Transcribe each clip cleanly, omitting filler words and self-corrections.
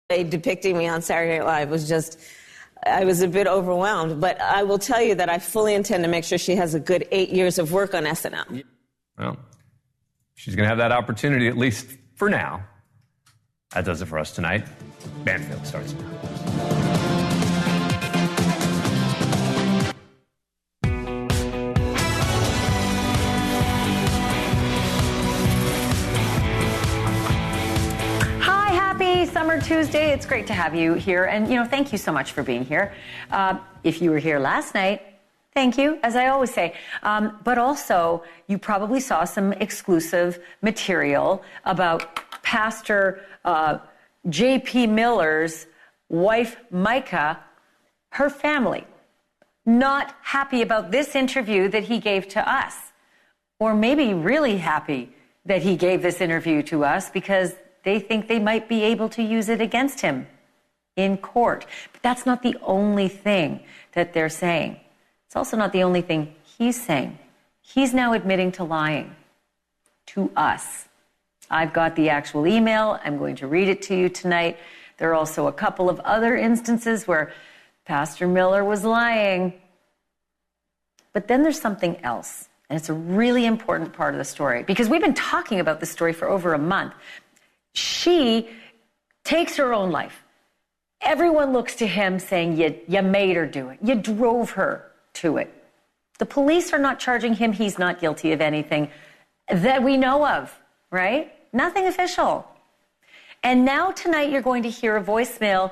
Depicting me on Saturday Night Live was just, I was a bit overwhelmed. But I will tell you that I fully intend to make sure she has a good 8 years of work on SNL. Well, she's going to have that opportunity, at least for now. That does it for us tonight. Banfield starts now. Summer Tuesday. It's great to have you here. And, thank you so much for being here. If you were here last night, thank you, as I always say. But also, you probably saw some exclusive material about Pastor J.P. Miller's wife, Micah, her family. Not happy about this interview that he gave to us. Or maybe really happy that he gave this interview to us because they think they might be able to use it against him in court. But that's not the only thing that they're saying. It's also not the only thing he's saying. He's now admitting to lying to us. I've got the actual email. I'm going to read it to you tonight. There are also a couple of other instances where Pastor Miller was lying. But then there's something else. And it's a really important part of the story because we've been talking about this story for over a month. She takes her own life. Everyone looks to him saying, you made her do it. You drove her to it. The police are not charging him. He's not guilty of anything that we know of, right? Nothing official. And now tonight you're going to hear a voicemail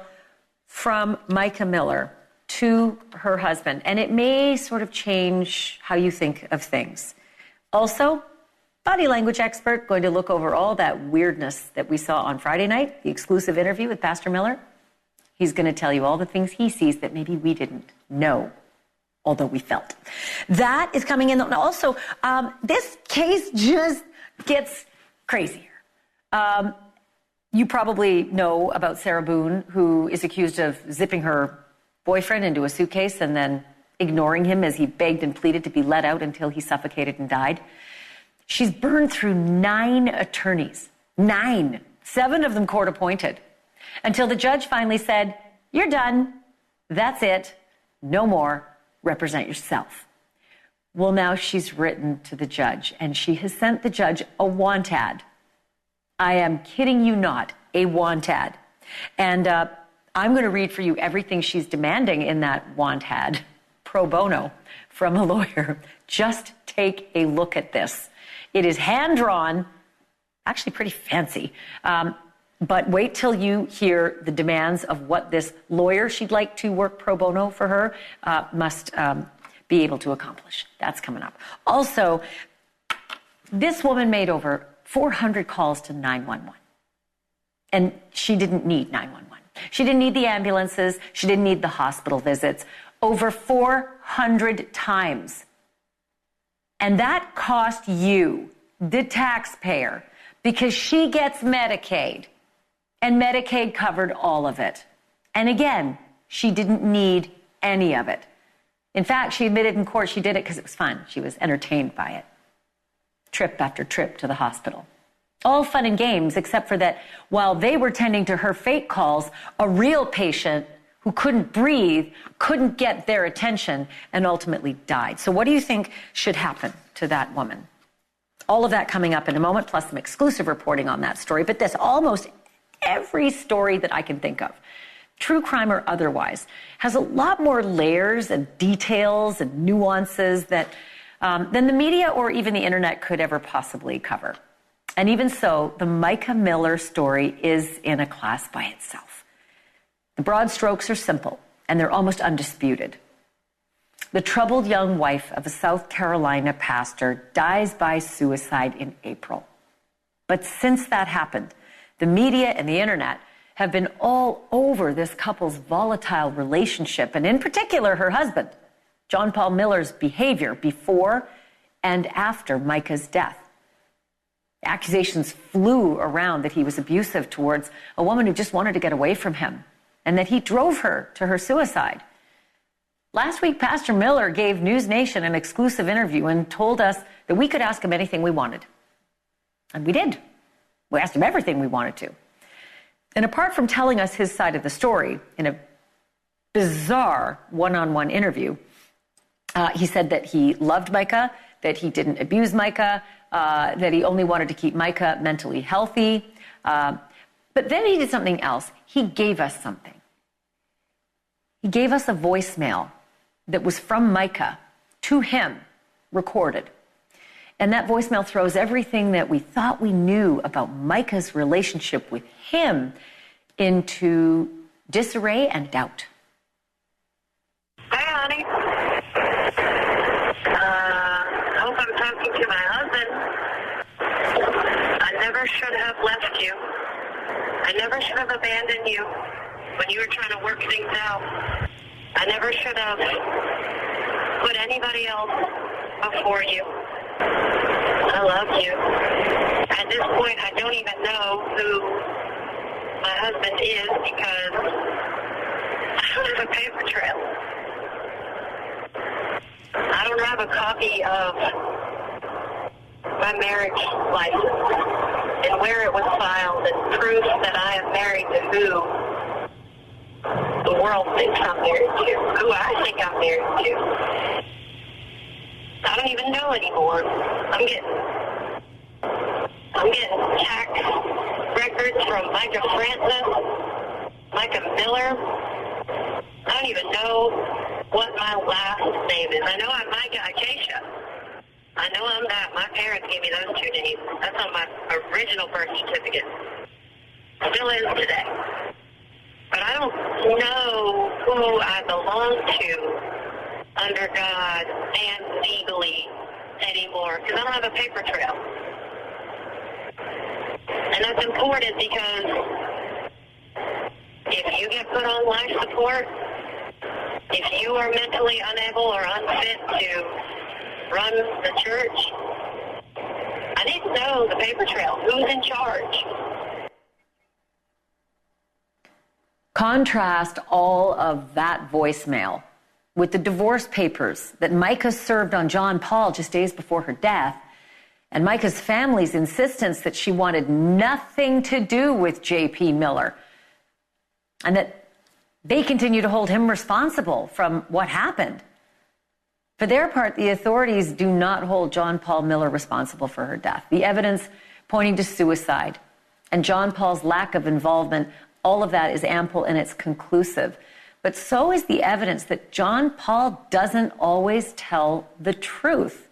from Micah Miller to her husband. And it may sort of change how you think of things. Also, body language expert going to look over all that weirdness that we saw on Friday night, the exclusive interview with Pastor Miller. He's going to tell you all the things he sees that maybe we didn't know, although we felt. That is coming in. Also, this case just gets crazier. You probably know about Sarah Boon, who is accused of zipping her boyfriend into a suitcase and then ignoring him as he begged and pleaded to be let out until he suffocated and died. She's burned through 9 attorneys. 9. 7 of them court appointed. Until the judge finally said, you're done. That's it. No more. Represent yourself. Well, now she's written to the judge, and she has sent the judge a want ad. I am kidding you not, a want ad. And I'm going to read for you everything she's demanding in that want ad, pro bono, from a lawyer. Just take a look at this. It is hand-drawn, actually pretty fancy, but wait till you hear the demands of what this lawyer she'd like to work pro bono for her must be able to accomplish. That's coming up. Also, this woman made over 400 calls to 911, and she didn't need 911. She didn't need the ambulances. She didn't need the hospital visits. Over 400 times. And that cost you, the taxpayer, because she gets Medicaid. And Medicaid covered all of it. And again, she didn't need any of it. In fact, she admitted in court she did it because it was fun. She was entertained by it. Trip after trip to the hospital. All fun and games, except for that while they were tending to her fake calls, a real patient who couldn't breathe, couldn't get their attention, and ultimately died. So what do you think should happen to that woman? All of that coming up in a moment, plus some exclusive reporting on that story. But this, almost every story that I can think of, true crime or otherwise, has a lot more layers and details and nuances that than the media or even the internet could ever possibly cover. And even so, the Micah Miller story is in a class by itself. The broad strokes are simple, and they're almost undisputed. The troubled young wife of a South Carolina pastor dies by suicide in April. But since that happened, the media and the internet have been all over this couple's volatile relationship, and in particular, her husband, John Paul Miller's behavior before and after Micah's death. Accusations flew around that he was abusive towards a woman who just wanted to get away from him, and that he drove her to her suicide. Last week, Pastor Miller gave NewsNation an exclusive interview and told us that we could ask him anything we wanted. And we did. We asked him everything we wanted to. And apart from telling us his side of the story in a bizarre one-on-one interview, he said that he loved Micah, that he didn't abuse Micah, that he only wanted to keep Micah mentally healthy. But then he did something else. He gave us something. He gave us a voicemail that was from Micah to him, recorded. And that voicemail throws everything that we thought we knew about Micah's relationship with him into disarray and doubt. Hey, honey. Hope I'm talking to my husband. I never should have left you. I never should have abandoned you when you were trying to work things out. I never should have put anybody else before you. I love you. At this point, I don't even know who my husband is because I don't have a paper trail. I don't have a copy of my marriage license and where it was filed and proof that I am married to who the world thinks I'm married to, who I think I'm married to. I don't even know anymore. I'm getting tax records from Micah Miller. I don't even know what my last name is. I know I'm Micah Acacia. I know I'm that. My parents gave me those two names. That's on my original birth certificate. Still is today. But I don't know who I belong to under God and legally anymore because I don't have a paper trail. And that's important because if you get put on life support, if you are mentally unable or unfit to run the church, I need to know the paper trail. Who's in charge? Contrast all of that voicemail with the divorce papers that Micah served on John Paul just days before her death, and Micah's family's insistence that she wanted nothing to do with J.P. Miller, and that they continue to hold him responsible from what happened. For their part, the authorities do not hold John Paul Miller responsible for her death. The evidence pointing to suicide and John Paul's lack of involvement, all of that is ample and it's conclusive. But so is the evidence that John Paul doesn't always tell the truth.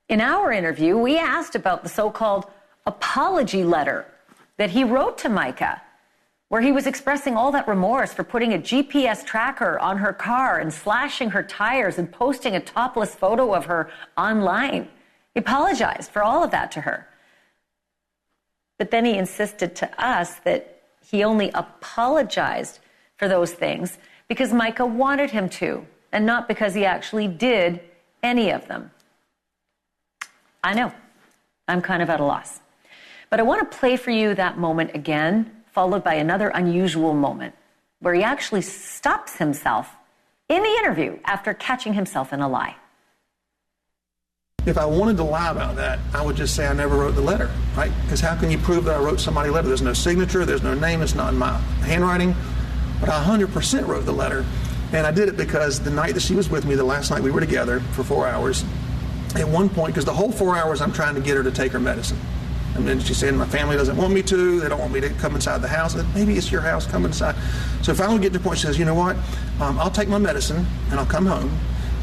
In our interview, we asked about the so-called apology letter that he wrote to Micah, where he was expressing all that remorse for putting a GPS tracker on her car and slashing her tires and posting a topless photo of her online. He apologized for all of that to her. But then he insisted to us that he only apologized for those things because Micah wanted him to, and not because he actually did any of them. I know, I'm kind of at a loss. But I want to play for you that moment again, followed by another unusual moment where he actually stops himself in the interview after catching himself in a lie. If I wanted to lie about that, I would just say I never wrote the letter, right? Because how can you prove that I wrote somebody a letter? There's no signature, there's no name, it's not in my handwriting. But I 100% wrote the letter. And I did it because the night that she was with me, the last night we were together for 4 hours, at one point, because the whole 4 hours I'm trying to get her to take her medicine. And then she said, my family doesn't want me to, they don't want me to come inside the house. Maybe it's your house, come inside. So finally we get to the point, she says, you know what, I'll take my medicine and I'll come home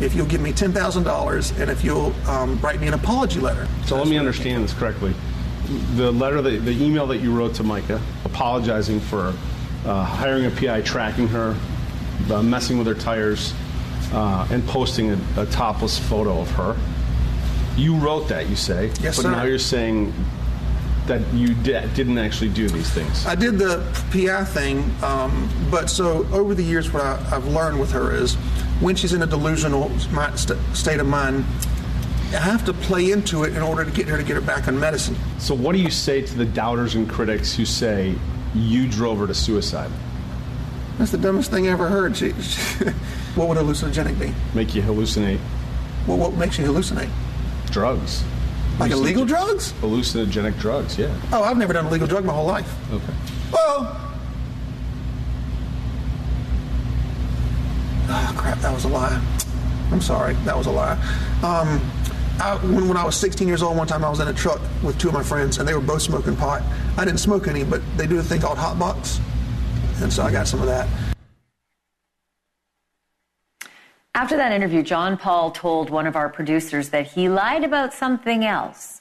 if you'll give me $10,000 and if you'll write me an apology letter. So let me understand this correctly. The letter, the email that you wrote to Micah, apologizing for hiring a PI, tracking her, messing with her tires, and posting a topless photo of her. You wrote that, you say. Yes, but sir. Now you're saying that you didn't actually do these things. I did the PI thing, but so over the years what I've learned with her is when she's in a delusional state of mind, I have to play into it in order to get her back on medicine. So what do you say to the doubters and critics who say you drove her to suicide? That's the dumbest thing I ever heard. What would hallucinogenic be? Make you hallucinate. Well, what makes you hallucinate? Drugs. Like illegal drugs? Hallucinogenic drugs, yeah. Oh, I've never done a legal drug my whole life. Okay. Well, That was a lie. I'm sorry. That was a lie. When I was 16 years old, one time I was in a truck with two of my friends, and they were both smoking pot. I didn't smoke any, but they do a thing called hot box, and so I got some of that. After that interview, John Paul told one of our producers that he lied about something else,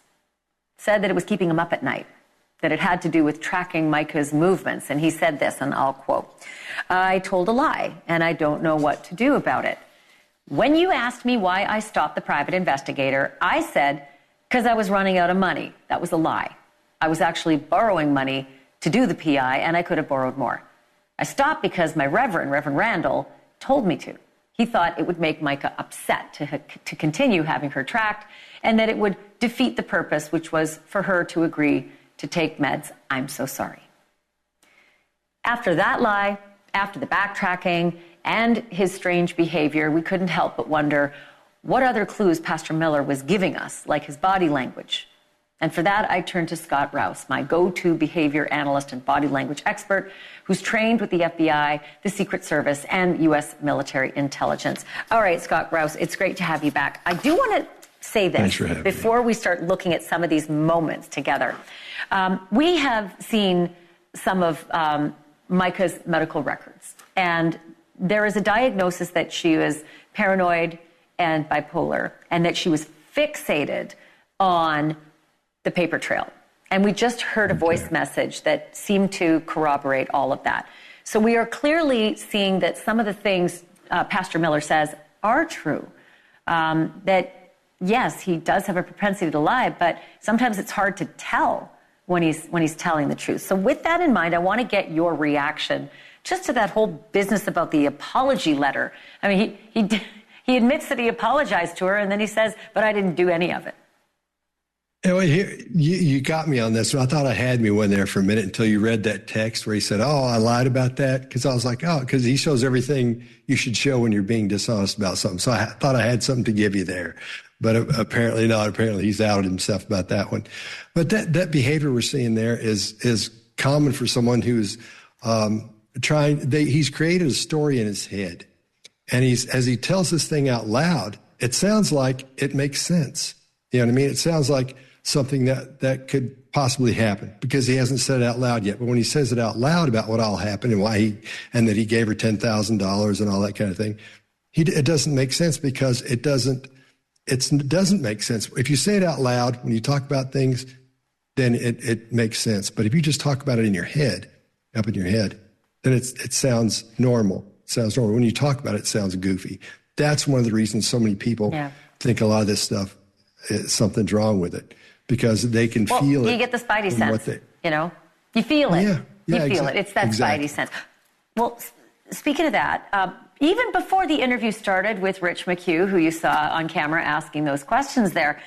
said that it was keeping him up at night, that it had to do with tracking Micah's movements. And he said this, and I'll quote, "I told a lie, and I don't know what to do about it. When you asked me why I stopped the private investigator, I said, because I was running out of money. That was a lie. I was actually borrowing money to do the PI, and I could have borrowed more. I stopped because my Reverend Randall, told me to. He thought it would make Micah upset to continue having her tracked, and that it would defeat the purpose, which was for her to agree to take meds. I'm so sorry." After that lie, after the backtracking and his strange behavior, we couldn't help but wonder what other clues Pastor Miller was giving us, like his body language. And for that, I turned to Scott Rouse, my go-to behavior analyst and body language expert, who's trained with the FBI, the Secret Service, and U.S. military intelligence. All right, Scott Rouse, it's great to have you back. I do want to say this before we start looking at some of these moments together. We have seen some of Micah's medical records, and there is a diagnosis that she was paranoid and bipolar, and that she was fixated on the paper trail. And we just heard a voice message that seemed to corroborate all of that. So we are clearly seeing that some of the things Pastor Miller says are true. That, yes, he does have a propensity to lie, but sometimes it's hard to tell when he's telling the truth. So with that in mind, I want to get your reaction just to that whole business about the apology letter. I mean, he admits that he apologized to her, and then he says, but I didn't do any of it. You got me on this. I thought I had me one there for a minute until you read that text where he said, "Oh, I lied about that." Because I was like, "Oh," because he shows everything you should show when you're being dishonest about something. So I thought I had something to give you there, but apparently not. Apparently he's outed himself about that one. But that behavior we're seeing there is common for someone who's he's created a story in his head, and as he tells this thing out loud, it sounds like it makes sense. You know what I mean? It sounds like something that could possibly happen because he hasn't said it out loud yet. But when he says it out loud about what all happened and that he gave her $10,000 and all that kind of thing, it doesn't make sense because it doesn't make sense. If you say it out loud, when you talk about things, then it makes sense. But if you just talk about it in your head, up in your head, then it sounds normal. It sounds normal. When you talk about it, it sounds goofy. That's one of the reasons so many people think a lot of this stuff, something's wrong with it. Because they can feel it. You get the spidey sense, You feel it. Yeah, you feel it. It's that spidey sense. Well, speaking of that, even before the interview started with Rich McHugh, who you saw on camera asking those questions there,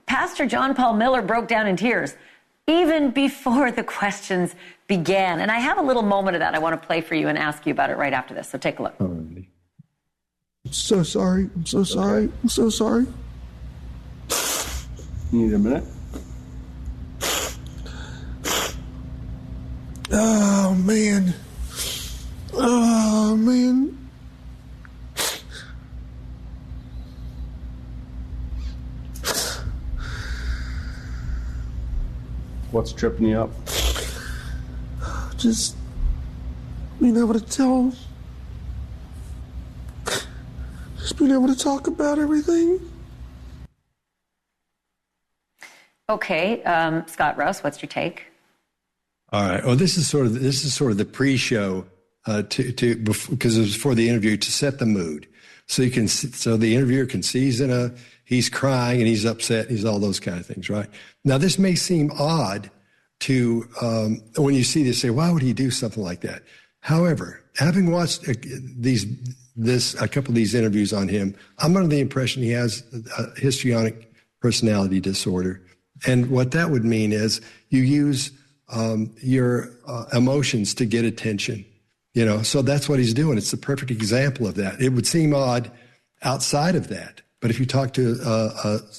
Pastor John Paul Miller broke down in tears even before the questions began. And I have a little moment of that I want to play for you and ask you about it right after this. So take a look. I'm so sorry. I'm so sorry. I'm so sorry. You need a minute? Oh, man. Oh, man. What's tripping you up? Just being able to tell. Just being able to talk about everything. Okay, Scott Rouse, what's your take? All right. Well, this is sort of the pre-show because it was for the interview to set the mood, so the interviewer can see he's crying and he's upset, he's all those kind of things, right? Now, this may seem odd to when you see this, say, why would he do something like that? However, having watched a couple of these interviews on him, I'm under the impression he has a histrionic personality disorder. And what that would mean is you use your emotions to get attention, so that's what he's doing. It's the perfect example of that. It would seem odd outside of that. But if you talk to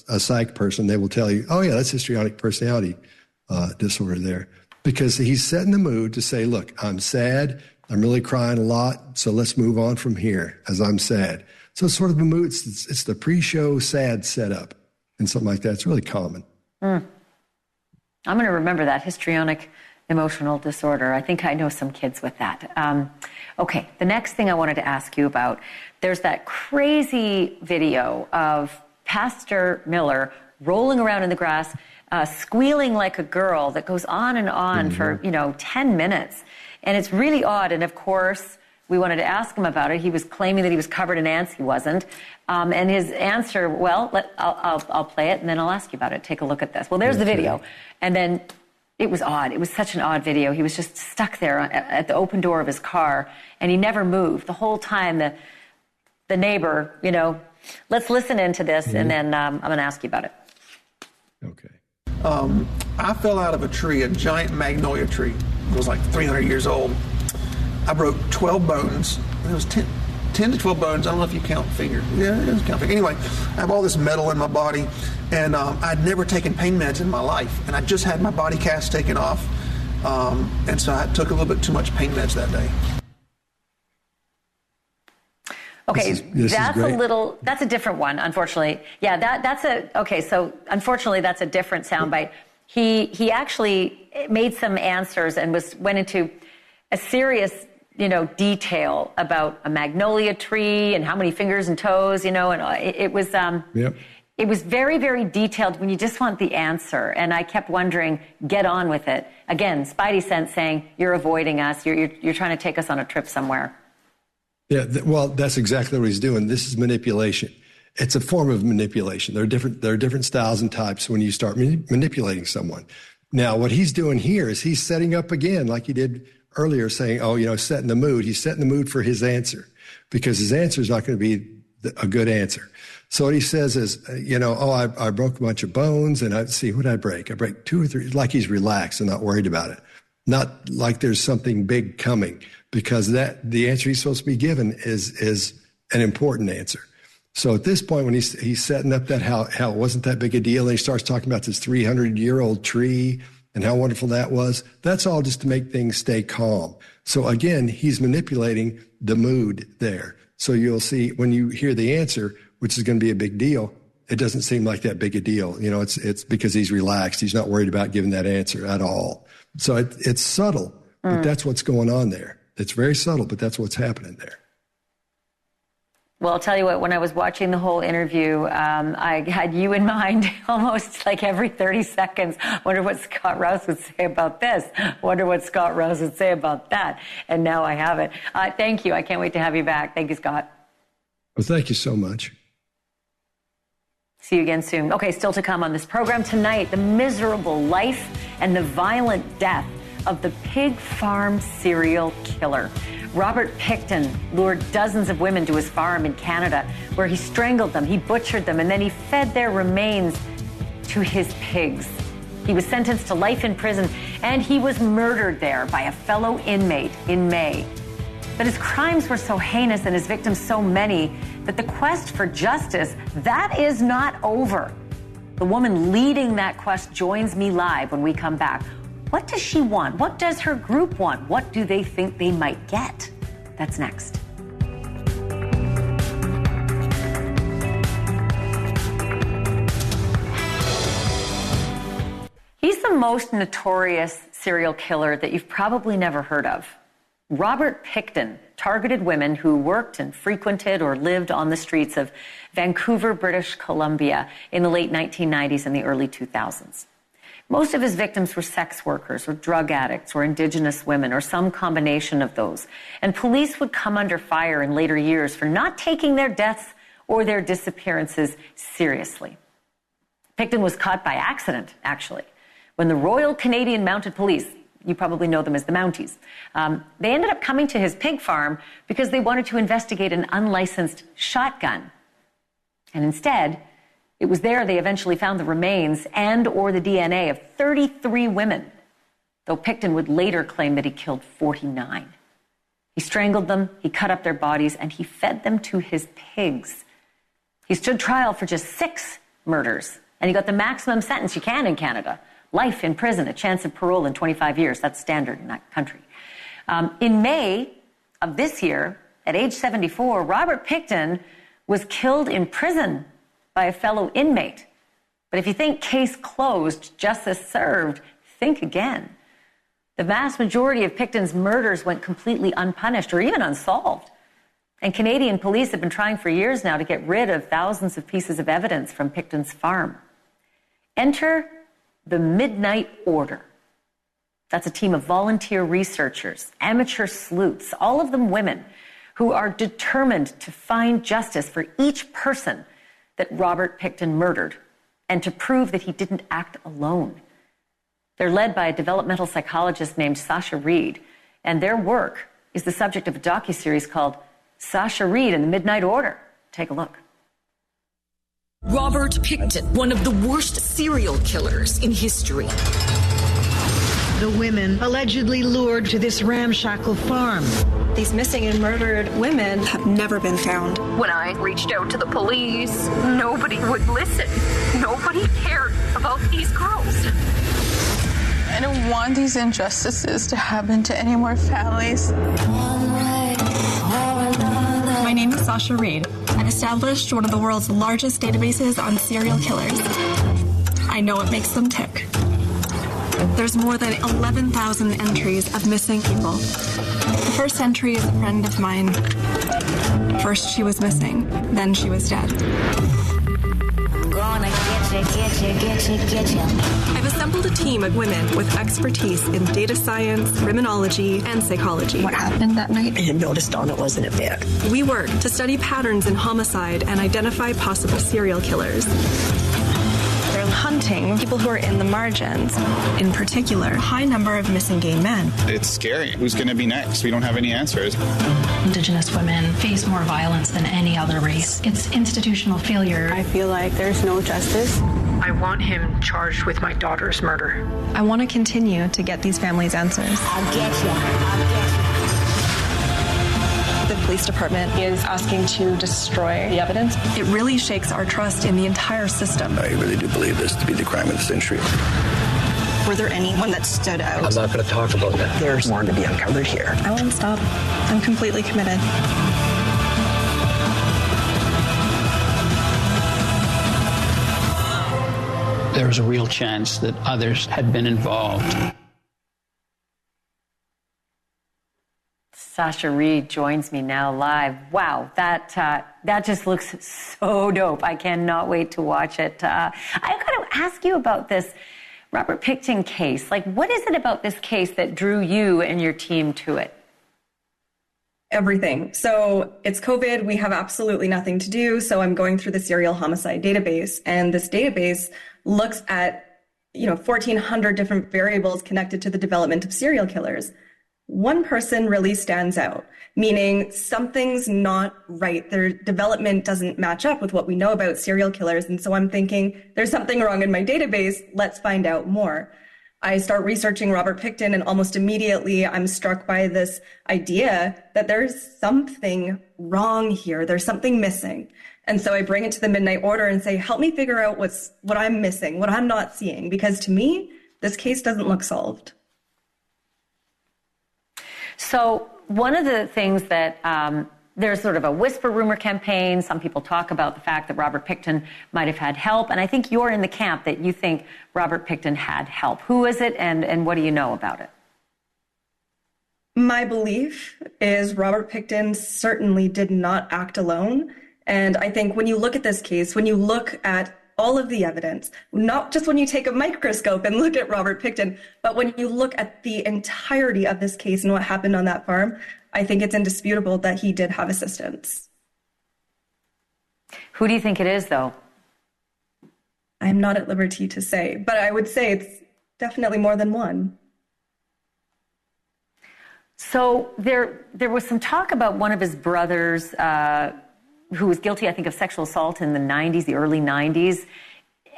a psych person, they will tell you, oh, yeah, that's histrionic personality disorder there. because he's setting the mood to say, look, I'm sad. I'm really crying a lot. So let's move on from here as I'm sad. So it's sort of the mood. It's the pre-show sad setup and something like that. It's really common. I'm going to remember that, histrionic emotional disorder. I think I know some kids with that. Okay, the next thing I wanted to ask you about, there's that crazy video of Pastor Miller rolling around in the grass, squealing like a girl that goes on and on for, 10 minutes. And it's really odd. And of course, we wanted to ask him about it. He was claiming that he was covered in ants. He wasn't. And his answer, I'll play it and then I'll ask you about it. Take a look at this. Well, there's the video. And then it was odd. It was such an odd video. He was just stuck there at the open door of his car, and he never moved the whole time. The neighbor, let's listen into this, and then I'm going to ask you about it. Okay. I fell out of a tree, a giant magnolia tree. It was like 300 years old. I broke 12 bones. It was 10 to 12 bones. I don't know if you count fingers. Yeah, it was count fingers. Anyway, I have all this metal in my body, and I'd never taken pain meds in my life, and I just had my body cast taken off, and so I took a little bit too much pain meds that day. Okay, that's a different one, unfortunately. Yeah, so unfortunately that's a different soundbite. He actually made some answers and went into a serious, detail about a magnolia tree and how many fingers and toes, and it was, it was very, very detailed when you just want the answer. And I kept wondering, get on with it. Again, Spidey sense saying, you're avoiding us. You're trying to take us on a trip somewhere. Yeah, well, that's exactly what he's doing. This is manipulation. It's a form of manipulation. There are different styles and types when you start manipulating someone. Now, what he's doing here is he's setting up again, like he did earlier, saying, setting the mood. He's setting the mood for his answer, because his answer is not going to be a good answer. So what he says is, I broke a bunch of bones, and what did I break? I break 2 or 3, like he's relaxed and not worried about it. Not like there's something big coming, because the answer he's supposed to be given is an important answer. So at this point, when he's setting up that how it wasn't that big a deal, and he starts talking about this 300-year-old tree and how wonderful that was, that's all just to make things stay calm. So again, he's manipulating the mood there. So you'll see when you hear the answer, which is going to be a big deal, it doesn't seem like that big a deal. It's because he's relaxed. He's not worried about giving that answer at all. So it's subtle, but that's what's going on there. It's very subtle, but that's what's happening there. Well, I'll tell you what, when I was watching the whole interview, I had you in mind almost like every 30 seconds. Wonder what Scott Rouse would say about this. Wonder what Scott Rouse would say about that. And now I have it. Thank you. I can't wait to have you back. Thank you, Scott. Well, thank you so much. See you again soon. Okay, still to come on this program tonight, the miserable life and the violent death of the pig farm serial killer. Robert Pickton lured dozens of women to his farm in Canada, where he strangled them, he butchered them, and then he fed their remains to his pigs. He was sentenced to life in prison, and he was murdered there by a fellow inmate in May. But his crimes were so heinous and his victims so many that the quest for justice, that is not over. The woman leading that quest joins me live when we come back. What does she want? What does her group want? What do they think they might get? That's next. He's the most notorious serial killer that you've probably never heard of. Robert Pickton targeted women who worked and frequented or lived on the streets of Vancouver, British Columbia in the late 1990s and the early 2000s. Most of his victims were sex workers or drug addicts or Indigenous women or some combination of those. And police would come under fire in later years for not taking their deaths or their disappearances seriously. Pickton was caught by accident, actually, when the Royal Canadian Mounted Police, you probably know them as the Mounties, they ended up coming to his pig farm because they wanted to investigate an unlicensed shotgun. And instead, it was there they eventually found the remains and or the DNA of 33 women, though Pickton would later claim that he killed 49. He strangled them, he cut up their bodies, and he fed them to his pigs. He stood trial for just 6 murders, and he got the maximum sentence you can in Canada, Life in prison, a chance of parole in 25 years. That's standard in that country. In May of this year, at age 74, Robert Pickton was killed in prison by a fellow inmate. But if you think case closed, justice served, think again. The vast majority of Pickton's murders went completely unpunished or even unsolved. And Canadian police have been trying for years now to get rid of thousands of pieces of evidence from Pickton's farm. Enter the Midnight Order. That's a team of volunteer researchers, amateur sleuths, all of them women, who are determined to find justice for each person that Robert Pickton murdered and to prove that he didn't act alone. They're led by a developmental psychologist named Sasha Reed, and their work is the subject of a docuseries called Sasha Reed and the Midnight Order. Take a look. Robert Pickton, one of the worst serial killers in history. The women allegedly lured to this ramshackle farm. These missing and murdered women have never been found. When I reached out to the police, nobody would listen. Nobody cared about these girls. I don't want these injustices to happen to any more families. My name is Sasha Reed. I've established one of the world's largest databases on serial killers. I know what makes them tick. There's more than 11,000 entries of missing people. The first entry is a friend of mine. First she was missing, then she was dead. Gonna get you. I've assembled a team of women with expertise in data science, criminology, and psychology. What happened that night? I had noticed Donna wasn't in bed. We work to study patterns in homicide and identify possible serial killers. They're hunting people who are in the margins. In particular, a high number of missing gay men. It's scary. Who's going to be next? We don't have any answers. Indigenous women face more violence than any other race. It's institutional failure. I feel like there's no justice. I want him charged with my daughter's murder. I want to continue to get these families answers. I'll get you. The police department is asking to destroy the evidence. It really shakes our trust in the entire system. I really do believe this to be the crime of the century. Were there anyone that stood out? I'm not going to talk about that. There's more to be uncovered here. I won't stop. I'm completely committed. There was a real chance that others had been involved. Sasha Reed joins me now live. Wow, that just looks so dope. I cannot wait to watch it. I got to ask you about this Robert Pickton case. Like, what is it about this case that drew you and your team to it? Everything. So it's COVID. We have absolutely nothing to do. So I'm going through the serial homicide database, and this database looks at, 1,400 different variables connected to the development of serial killers. One person really stands out, meaning something's not right. Their development doesn't match up with what we know about serial killers. And so I'm thinking, there's something wrong in my database. Let's find out more. I start researching Robert Pickton, and almost immediately I'm struck by this idea that there's something wrong here. There's something missing. And so I bring it to the Midnight Order and say, help me figure out what I'm missing, what I'm not seeing, because to me, this case doesn't look solved. So one of the things that there's sort of a whisper rumor campaign. Some people talk about the fact that Robert Pickton might have had help. And I think you're in the camp that you think Robert Pickton had help. Who is it, and what do you know about it? My belief is Robert Pickton certainly did not act alone. And I think when you look at this case, when you look at all of the evidence, not just when you take a microscope and look at Robert Pickton, but when you look at the entirety of this case and what happened on that farm, I think it's indisputable that he did have assistance. Who do you think it is, though? I'm not at liberty to say, but I would say it's definitely more than one. So there was some talk about one of his brothers who was guilty, I think, of sexual assault in the 90s, the early 90s.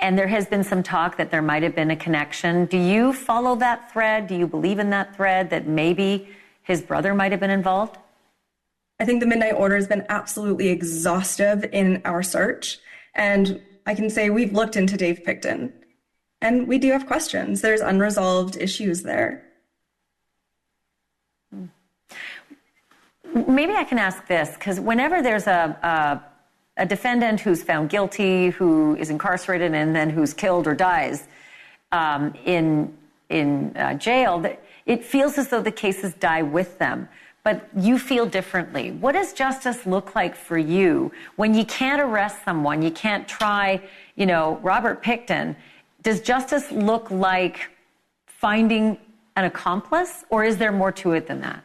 And there has been some talk that there might have been a connection. Do you follow that thread? Do you believe in that thread that maybe his brother might have been involved? I think the Midnight Order has been absolutely exhaustive in our search. And I can say we've looked into Dave Pickton. And we do have questions. There's unresolved issues there. Maybe I can ask this, because whenever there's a defendant who's found guilty, who is incarcerated, and then who's killed or dies in jail, it feels as though the cases die with them. But you feel differently. What does justice look like for you when you can't arrest someone, you can't try, Robert Pickton? Does justice look like finding an accomplice, or is there more to it than that?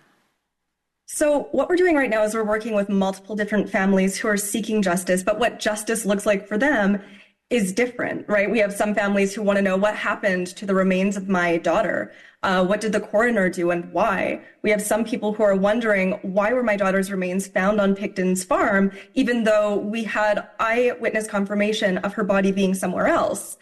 So what we're doing right now is we're working with multiple different families who are seeking justice, but what justice looks like for them is different, right? We have some families who want to know what happened to the remains of my daughter. What did the coroner do and why? We have some people who are wondering, why were my daughter's remains found on Pickton's farm, even though we had eyewitness confirmation of her body being somewhere else?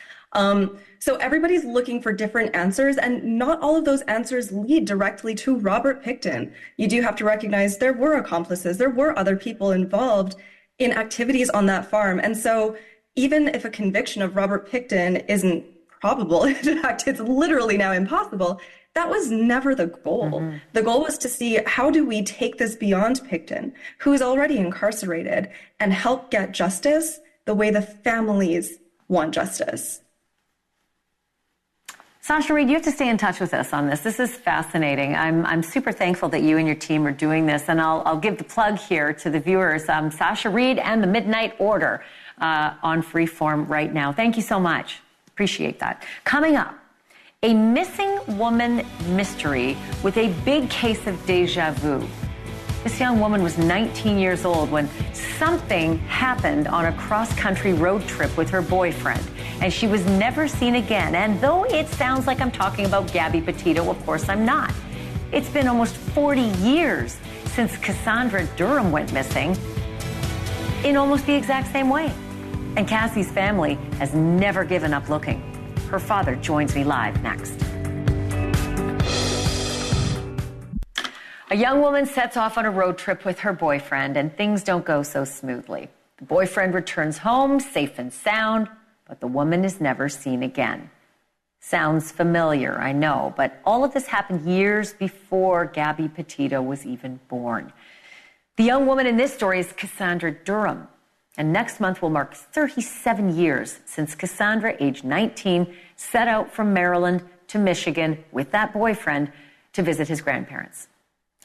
So everybody's looking for different answers, and not all of those answers lead directly to Robert Pickton. You do have to recognize there were accomplices, there were other people involved in activities on that farm. And so even if a conviction of Robert Pickton isn't probable, in fact, it's literally now impossible, that was never the goal. Mm-hmm. The goal was to see, how do we take this beyond Pickton, who is already incarcerated, and help get justice the way the families want justice. Sasha Reed, you have to stay in touch with us on this. This is fascinating. I'm super thankful that you and your team are doing this, and I'll give the plug here to the viewers. Sasha Reed and the Midnight Order on Freeform right now. Thank you so much. Appreciate that. Coming up, a missing woman mystery with a big case of deja vu. This young woman was 19 years old when something happened on a cross-country road trip with her boyfriend, and she was never seen again. And though it sounds like I'm talking about Gabby Petito, of course I'm not. It's been almost 40 years since Cassandra Durham went missing in almost the exact same way. And Cassie's family has never given up looking. Her father joins me live next. A young woman sets off on a road trip with her boyfriend, and things don't go so smoothly. The boyfriend returns home safe and sound, but the woman is never seen again. Sounds familiar, I know, but all of this happened years before Gabby Petito was even born. The young woman in this story is Cassandra Durham, and next month will mark 37 years since Cassandra, age 19, set out from Maryland to Michigan with that boyfriend to visit his grandparents.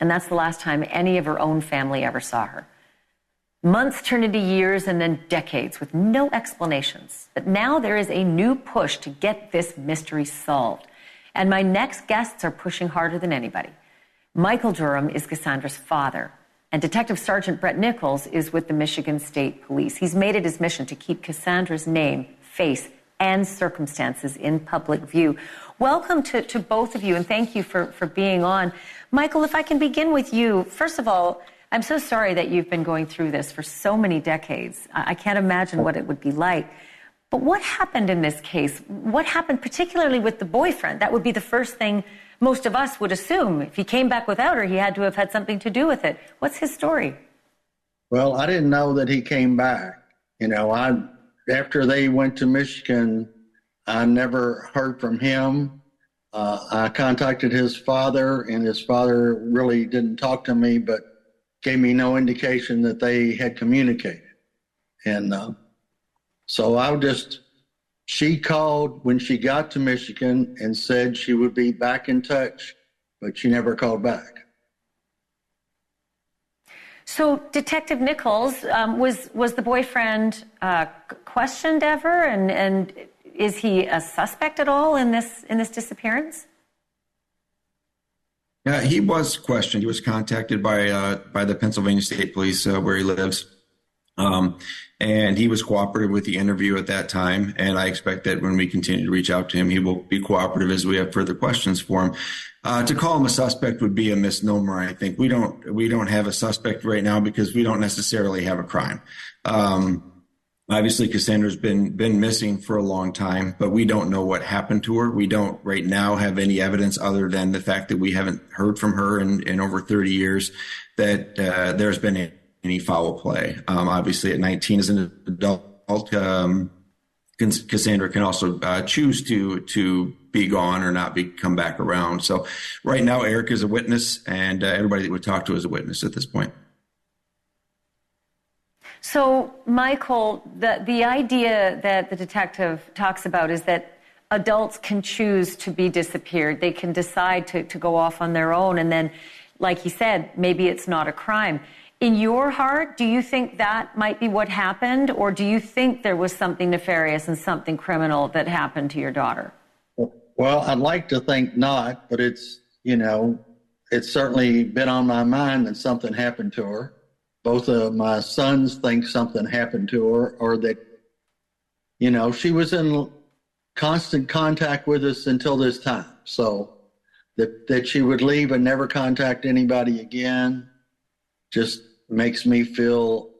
And that's the last time any of her own family ever saw her. Months turn into years and then decades with no explanations. But now there is a new push to get this mystery solved. And my next guests are pushing harder than anybody. Michael Durham is Cassandra's father, and Detective Sergeant Brett Nichols is with the Michigan State Police. He's made it his mission to keep Cassandra's name, face, and circumstances in public view. Welcome to both of you, and thank you for being on. Michael, if I can begin with you. First of all, I'm so sorry that you've been going through this for so many decades. I can't imagine what it would be like. But what happened in this case? What happened particularly with the boyfriend? That would be the first thing most of us would assume. If he came back without her, he had to have had something to do with it. What's his story? Well, I didn't know that he came back. After they went to Michigan, I never heard from him. I contacted his father, and his father really didn't talk to me, but gave me no indication that they had communicated. And so she called when she got to Michigan and said she would be back in touch, but she never called back. So, Detective Nichols, was the boyfriend questioned ever, and is he a suspect at all in this disappearance? Yeah, he was questioned. He was contacted by the Pennsylvania State Police where he lives, and he was cooperative with the interview at that time. And I expect that when we continue to reach out to him, he will be cooperative as we have further questions for him. To call him a suspect would be a misnomer. I think we don't have a suspect right now because we don't necessarily have a crime. Obviously, Cassandra's been missing for a long time, but we don't know what happened to her. We don't right now have any evidence other than the fact that we haven't heard from her in over 30 years that there's been any foul play. Obviously, at 19 as an adult, Cassandra can also choose to be gone or not come back around. So right now, Eric is a witness, and everybody that we talk to is a witness at this point. So, Michael, the idea that the detective talks about is that adults can choose to be disappeared. They can decide to go off on their own. And then, like he said, maybe it's not a crime. In your heart, do you think that might be what happened? Or do you think there was something nefarious and something criminal that happened to your daughter? Well, I'd like to think not, but it's certainly been on my mind that something happened to her. Both of my sons think something happened to her, or that, she was in constant contact with us until this time. So that she would leave and never contact anybody again just makes me feel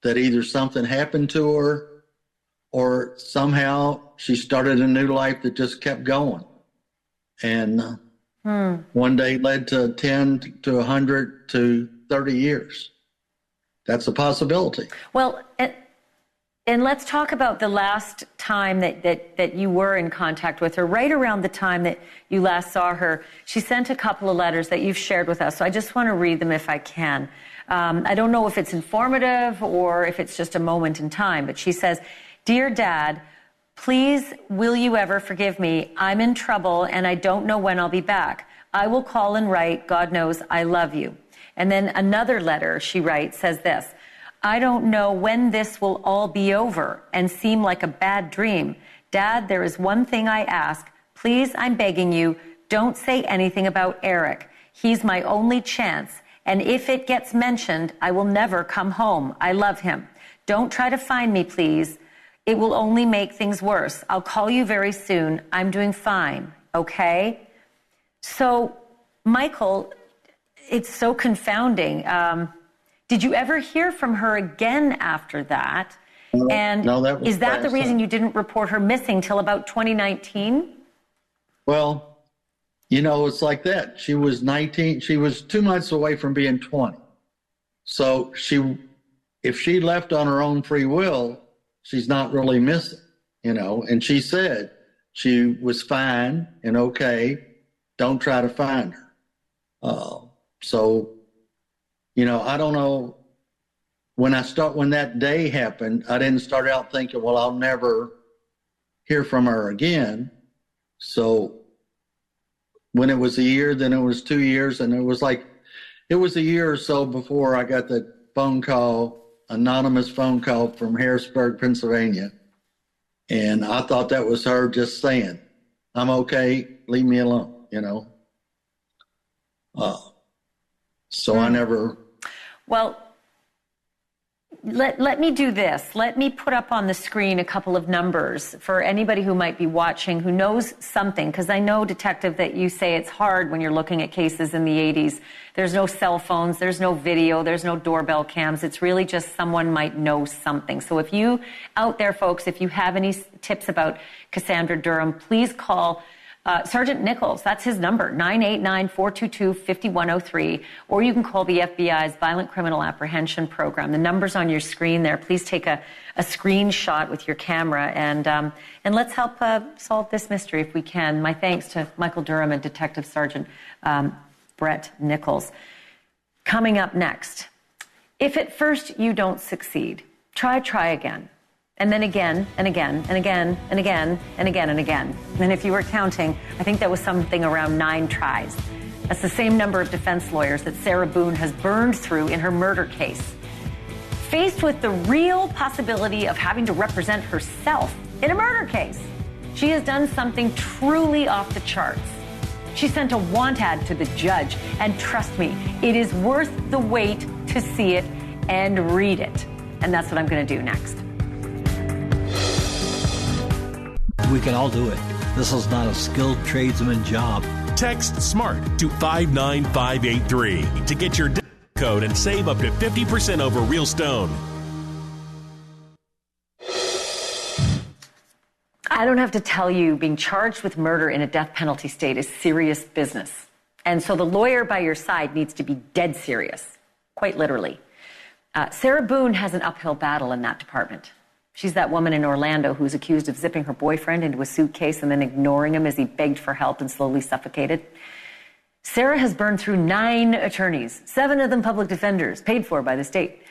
that either something happened to her or somehow she started a new life that just kept going. And one day led to 10 to 100 to 30 years. That's a possibility. Well, and let's talk about the last time that you were in contact with her. Right around the time that you last saw her, she sent a couple of letters that you've shared with us. So I just want to read them if I can. I don't know if it's informative or if it's just a moment in time, but she says, "Dear Dad, please, will you ever forgive me? I'm in trouble and I don't know when I'll be back. I will call and write. God knows I love you." And then another letter she writes says this: "I don't know when this will all be over and seem like a bad dream. Dad, there is one thing I ask. Please, I'm begging you, don't say anything about Eric. He's my only chance. And if it gets mentioned, I will never come home. I love him. Don't try to find me, please. It will only make things worse. I'll call you very soon. I'm doing fine. Okay?" So, Michael, it's so confounding. Did you ever hear from her again after that? And no, that was is that the reason you didn't report her missing till about 2019? Well, it's like that. She was 19. She was 2 months away from being 20. So if she left on her own free will, she's not really missing, And she said she was fine and okay. Don't try to find her. I don't know. When that day happened, I didn't start out thinking, well, I'll never hear from her again. So when it was a year, then it was 2 years, and it was a year or so before I got the anonymous phone call from Harrisburg, Pennsylvania. And I thought that was her just saying, "I'm okay, leave me alone," So I never... Well, let me do this. Let me put up on the screen a couple of numbers for anybody who might be watching who knows something, because I know, Detective, that you say it's hard when you're looking at cases in the 80s. There's no cell phones, there's no video, there's no doorbell cams. It's really just someone might know something. So if you out there, folks, if you have any tips about Cassandra Durham, please call Sergeant Nichols. That's his number, 989-422-5103. Or you can call the FBI's Violent Criminal Apprehension Program. The number's on your screen there. Please take a screenshot with your camera and let's help solve this mystery if we can. My thanks to Michael Durham and Detective Sergeant Brett Nichols. Coming up next, if at first you don't succeed, try again. And then again, and again, and again, and again, and again, and again. And if you were counting, I think that was something around 9 tries. That's the same number of defense lawyers that Sarah Boon has burned through in her murder case. Faced with the real possibility of having to represent herself in a murder case, she has done something truly off the charts. She sent a want ad to the judge, and trust me, it is worth the wait to see it and read it. And that's what I'm going to do next. We can all do it. This is not a skilled tradesman job. Text SMART to 59583 to get your code and save up to 50% over real stone. I don't have to tell you, being charged with murder in a death penalty state is serious business. And so the lawyer by your side needs to be dead serious, quite literally. Sarah Boon has an uphill battle in that department. She's that woman in Orlando who's accused of zipping her boyfriend into a suitcase and then ignoring him as he begged for help and slowly suffocated. Sarah has burned through 9 attorneys, 7 of them public defenders, paid for by the state.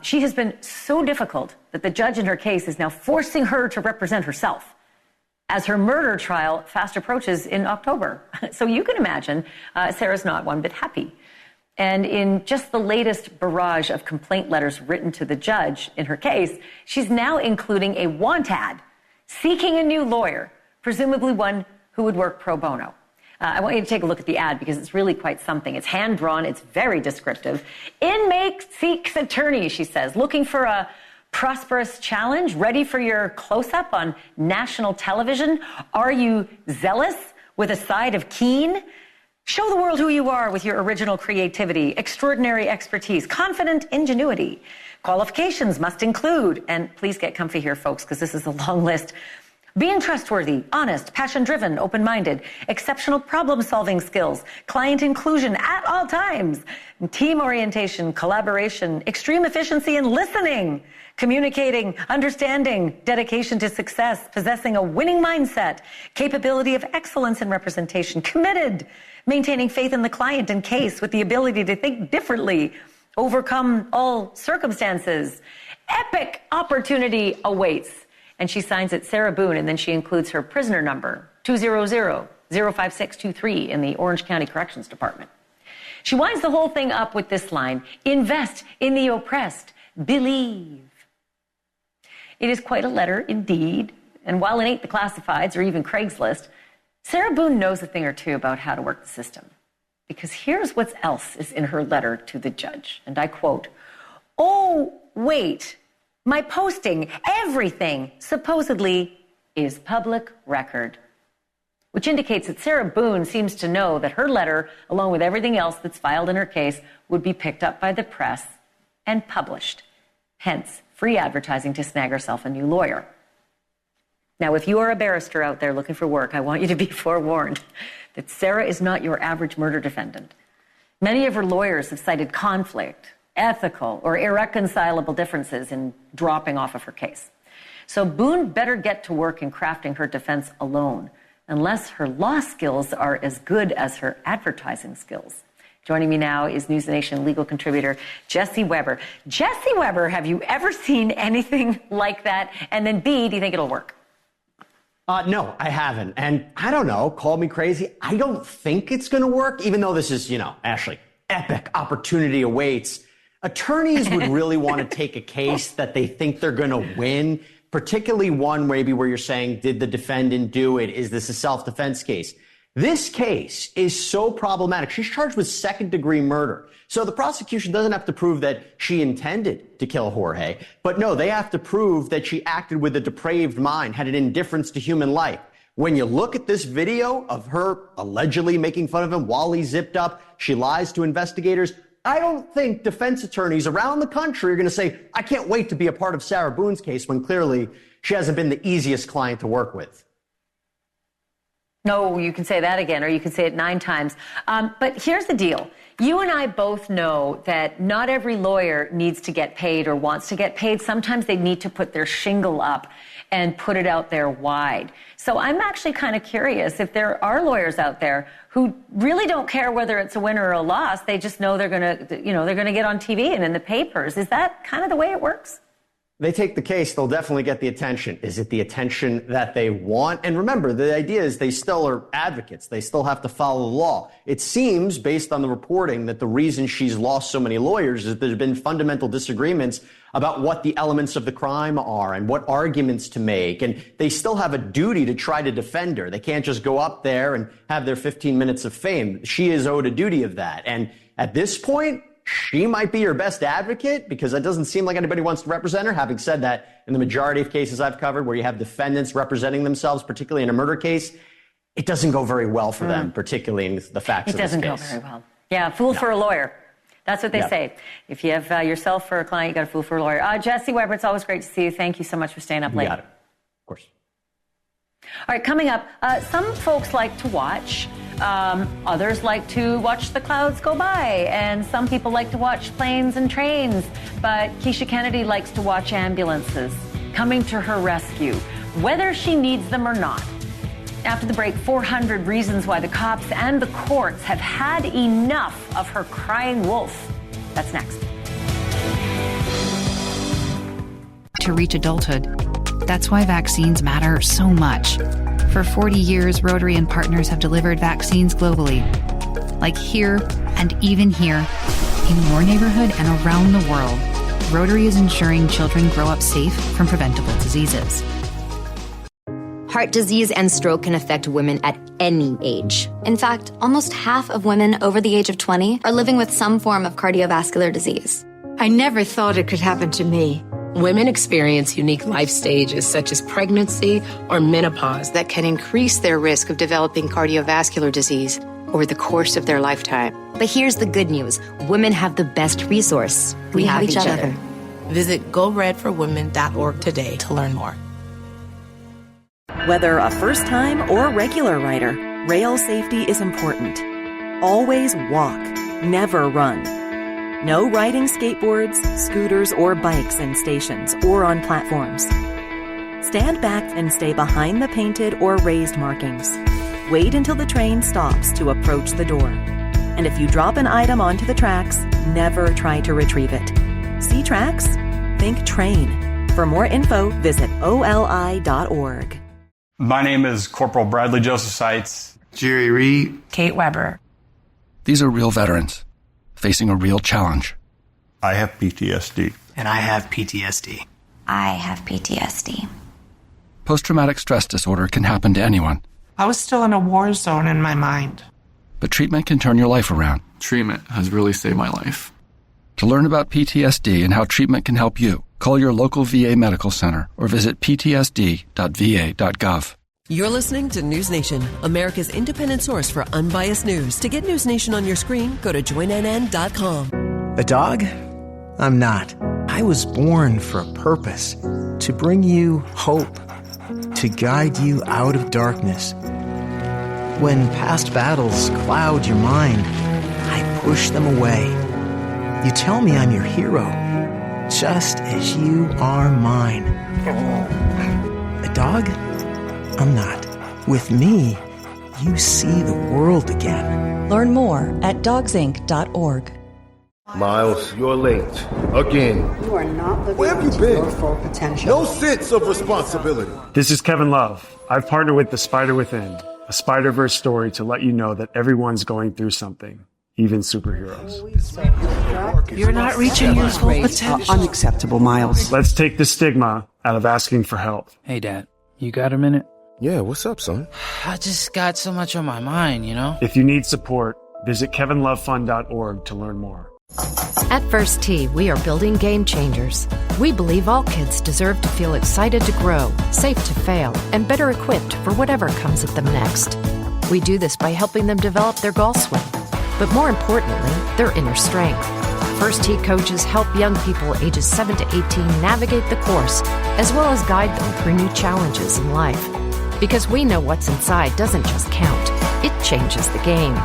She has been so difficult that the judge in her case is now forcing her to represent herself as her murder trial fast approaches in October. So you can imagine Sarah's not one bit happy. And in just the latest barrage of complaint letters written to the judge in her case, she's now including a want ad seeking a new lawyer, presumably one who would work pro bono. I want you to take a look at the ad because it's really quite something. It's hand-drawn. It's very descriptive. Inmate seeks attorney, she says, looking for a prosperous challenge, ready for your close-up on national television. Are you zealous with a side of keen? Show the world who you are with your original creativity, extraordinary expertise, confident ingenuity. Qualifications must include, and please get comfy here, folks, because this is a long list, being trustworthy, honest, passion-driven, open-minded, exceptional problem-solving skills, client inclusion at all times, team orientation, collaboration, extreme efficiency in listening, communicating, understanding, dedication to success, possessing a winning mindset, capability of excellence in representation, committed, maintaining faith in the client and case with the ability to think differently, overcome all circumstances. Epic opportunity awaits. And she signs it Sarah Boon, and then she includes her prisoner number, 200-05623 in the Orange County Corrections Department. She winds the whole thing up with this line, invest in the oppressed, believe. It is quite a letter indeed, and while it ain't the classifieds or even Craigslist, Sarah Boon knows a thing or two about how to work the system. Because here's what else is in her letter to the judge, and I quote, "Oh, wait. My posting, everything, supposedly, is public record," which indicates that Sarah Boon seems to know that her letter, along with everything else that's filed in her case, would be picked up by the press and published. Hence, free advertising to snag herself a new lawyer. Now, if you are a barrister out there looking for work, I want you to be forewarned that Sarah is not your average murder defendant. Many of her lawyers have cited conflict, ethical or irreconcilable differences in dropping off of her case. So Boon better get to work in crafting her defense alone, unless her law skills are as good as her advertising skills. Joining me now is NewsNation legal contributor Jesse Weber. Jesse Weber, have you ever seen anything like that? And then B, do you think it'll work? No, I haven't. And I don't know, call me crazy. I don't think it's going to work, even though this is, Ashleigh, epic opportunity awaits. Attorneys would really want to take a case that they think they're going to win, particularly one maybe where you're saying, did the defendant do it? Is this a self-defense case? This case is so problematic. She's charged with second-degree murder. So the prosecution doesn't have to prove that she intended to kill Jorge, but no, they have to prove that she acted with a depraved mind, had an indifference to human life. When you look at this video of her allegedly making fun of him while he's zipped up, she lies to investigators. I don't think defense attorneys around the country are going to say, I can't wait to be a part of Sarah Boon's case, when clearly she hasn't been the easiest client to work with. No, you can say that again, or you can say it 9 times. But here's the deal. You and I both know that not every lawyer needs to get paid or wants to get paid. Sometimes they need to put their shingle up and put it out there wide. So I'm actually kind of curious if there are lawyers out there who really don't care whether it's a win or a loss. They just know they're going to, they're going to get on TV and in the papers. Is that kind of the way it works? They take the case, they'll definitely get the attention. Is it the attention that they want? And remember, the idea is they still are advocates. They still have to follow the law. It seems, based on the reporting, that the reason she's lost so many lawyers is that there's been fundamental disagreements about what the elements of the crime are and what arguments to make. And they still have a duty to try to defend her. They can't just go up there and have their 15 minutes of fame. She is owed a duty of that. And at this point, she might be your best advocate because it doesn't seem like anybody wants to represent her. Having said that, in the majority of cases I've covered where you have defendants representing themselves, particularly in a murder case, it doesn't go very well for them, particularly in the facts of this case. It doesn't go very well. Yeah, fool for a lawyer. That's what they say. If you have yourself for a client, you got a fool for a lawyer. Jesse Weber, it's always great to see you. Thank you so much for staying up late. You got it. Of course. All right, coming up, some folks like to watch. Others like to watch the clouds go by, and some people like to watch planes and trains. But Keisha Kennedy likes to watch ambulances. coming to her rescue, whether she needs them or not. After the break, 400 reasons why the cops and the courts have had enough of her crying wolf. That's next. To reach adulthood. That's why vaccines matter so much. For 40 years, Rotary and partners have delivered vaccines globally. Like here and even here, in your neighborhood and around the world, Rotary is ensuring children grow up safe from preventable diseases. Heart disease and stroke can affect women at any age. In fact, almost half of women over the age of 20 are living with some form of cardiovascular disease. I never thought it could happen to me. Women experience unique life stages such as pregnancy or menopause that can increase their risk of developing cardiovascular disease over the course of their lifetime. But here's the good news. Women have the best resource. We have each other. Visit GoRedForWomen.org today to learn more. Whether a first-time or regular rider, rail safety is important. Always walk, never run. No riding skateboards, scooters, or bikes in stations or on platforms. Stand back and stay behind the painted or raised markings. Wait until the train stops to approach the door. And if you drop an item onto the tracks, never try to retrieve it. See tracks? Think train. For more info, visit oli.org. My name is Corporal Bradley Joseph Seitz. Jerry Reed. Kate Weber. These are real veterans facing a real challenge. I have PTSD. And I have PTSD. I have PTSD. Post-traumatic stress disorder can happen to anyone. I was still in a war zone in my mind. But treatment can turn your life around. Treatment has really saved my life. To learn about PTSD and how treatment can help you, call your local VA medical center or visit ptsd.va.gov. You're listening to NewsNation, America's independent source for unbiased news. To get NewsNation on your screen, go to joinnn.com. A dog? I'm not. I was born for a purpose. To bring you hope. To guide you out of darkness. When past battles cloud your mind, I push them away. You tell me I'm your hero, just as you are mine. A dog? I'm not. With me, you see the world again. Learn more at dogsinc.org. Miles, you're late. Again. You are not living Where have you up to been? your full potential. No sense of responsibility. This is Kevin Love. I've partnered with The Spider Within, a Spider-Verse story to let you know that everyone's going through something, even superheroes. You're not reaching your full potential. Unacceptable, Miles. Let's take the stigma out of asking for help. Hey, Dad, you got a minute? Yeah, what's up, son? I just got so much on my mind, you know? If you need support, visit kevinlovefund.org to learn more. At First Tee, we are building game changers. We believe all kids deserve to feel excited to grow, safe to fail, and better equipped for whatever comes at them next. We do this by helping them develop their golf swing, but more importantly, their inner strength. First Tee coaches help young people ages 7 to 18 navigate the course, as well as guide them through new challenges in life. Because we know what's inside doesn't just count, it changes the game.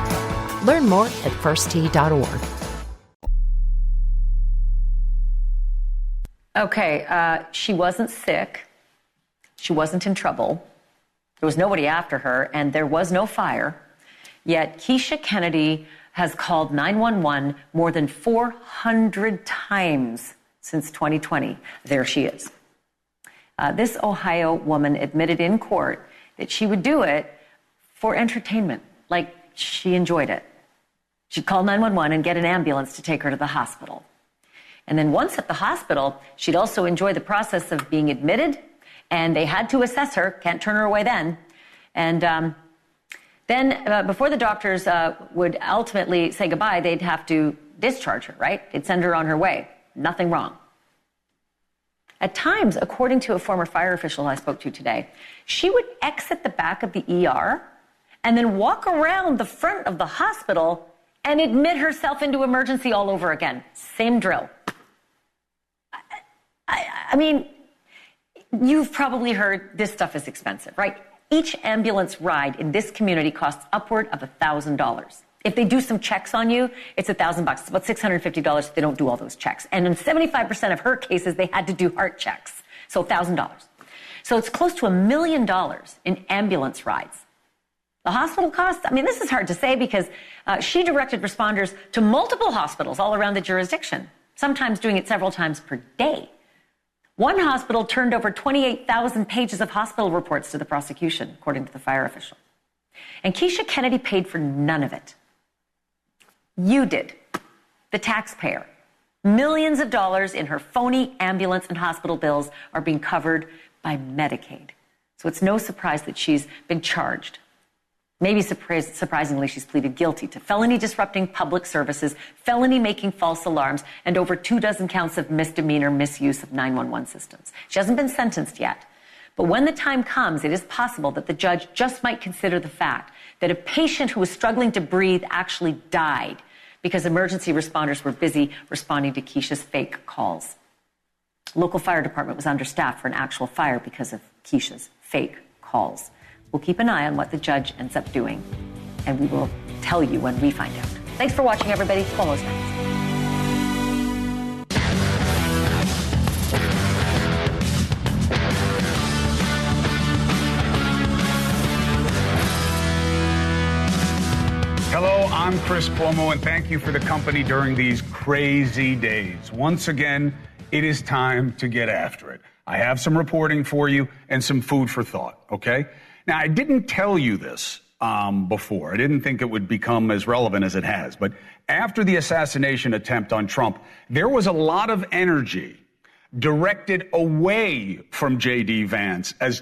Learn more at firsttee.org. Okay, she wasn't sick. She wasn't in trouble. There was nobody after her, and there was no fire. Yet Keisha Kennedy has called 911 more than 400 times since 2020. There she is. This Ohio woman admitted in court that she would do it for entertainment, like she enjoyed it. She'd call 911 and get an ambulance to take her to the hospital. And then once at the hospital, she'd also enjoy the process of being admitted, and they had to assess her, can't turn her away then. And then before the doctors would ultimately say goodbye, they'd have to discharge her, right? They'd send her on her way. Nothing wrong. At times, according to a former fire official I spoke to today, she would exit the back of the ER and then walk around the front of the hospital and admit herself into emergency all over again. Same drill. I mean, you've probably heard this stuff is expensive, right? Each ambulance ride in this community costs upward of $1,000. If they do some checks on you, it's $1,000. It's about $650 if they don't do all those checks. And in 75% of her cases, they had to do heart checks. So $1,000. So it's close to $1 million in ambulance rides. The hospital costs, I mean, this is hard to say because she directed responders to multiple hospitals all around the jurisdiction, sometimes doing it several times per day. One hospital turned over 28,000 pages of hospital reports to the prosecution, according to the fire official. And Keisha Kennedy paid for none of it. You did, the taxpayer. Millions of dollars in her phony ambulance and hospital bills are being covered by Medicaid. So it's no surprise that she's been charged. Maybe surprisingly, she's pleaded guilty to felony disrupting public services, felony making false alarms, and over 24 counts of misdemeanor misuse of 911 systems. She hasn't been sentenced yet. But when the time comes, it is possible that the judge just might consider the fact that a patient who was struggling to breathe actually died because emergency responders were busy responding to Keisha's fake calls. Local fire department was understaffed for an actual fire because of Keisha's fake calls. We'll keep an eye on what the judge ends up doing, and we will tell you when we find out. Thanks for watching, everybody. Almost nights. Hello, I'm Chris Cuomo, and thank you for the company during these crazy days. Once again, it is time to get after it. I have some reporting for you and some food for thought, okay? Now, I didn't tell you this before. I didn't think it would become as relevant as it has. But after the assassination attempt on Trump, there was a lot of energy directed away from J.D. Vance as